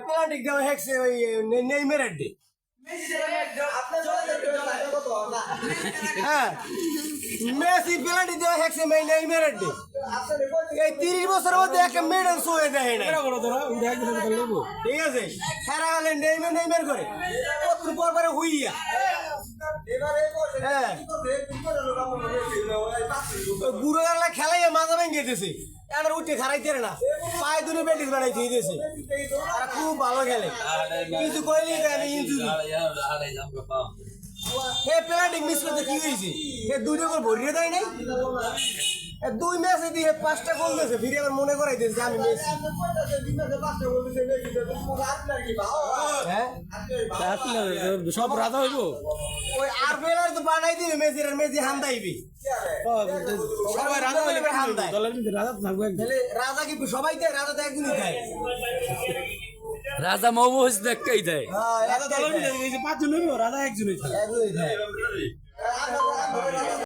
penalty দেওয়া হেক্সে ওই নেইমারের ডে হ্যাঁ মেসি পেনাল্টি দেওয়া হেক্সে নেইমারের ডে এই 30 বছরের মধ্যে একটা মেডেল শোয়ে দেয় না ঠিক আছে হেরা গেলে নেইমার করে কত পর পরে হুইয়া হ্যাঁ বুড়ো গালা খেলাইয়া মাথা ভেঙে দিয়েছে এবার উঠে খারাইতে না পায়ে দুটো বেটিস বানাই দিয়ে দিয়েছে আর খুব ভালো খেলে কিছু কইলি আমি ইনজুরি হে পেনাল্টি মিস করতে কি হয়েছে হে দুইটা গোল ভরিয়ে দেয় নাই দুই ম্যাচে দিয়ে 5টা গোল দিয়েছে ফিরে আবার মনে করাই দিয়েছে আমি মেসি সব রাজা হইব ওই আর বেলার তো বানাই দিবে মেসির আর মেসি হান্দাইবি সবাই রাজা হইলে হান্দাই দলের মধ্যে রাজা থাকবে তাহলে রাজা কি সবাই দেয় রাজা তো একদিনই দেয় রাজা মহবু হচ্ছে দেখাই দেয় হ্যাঁ রাজা দলের মধ্যে 5 জন হইব রাজা একজনই থাকে একদিনই দেয়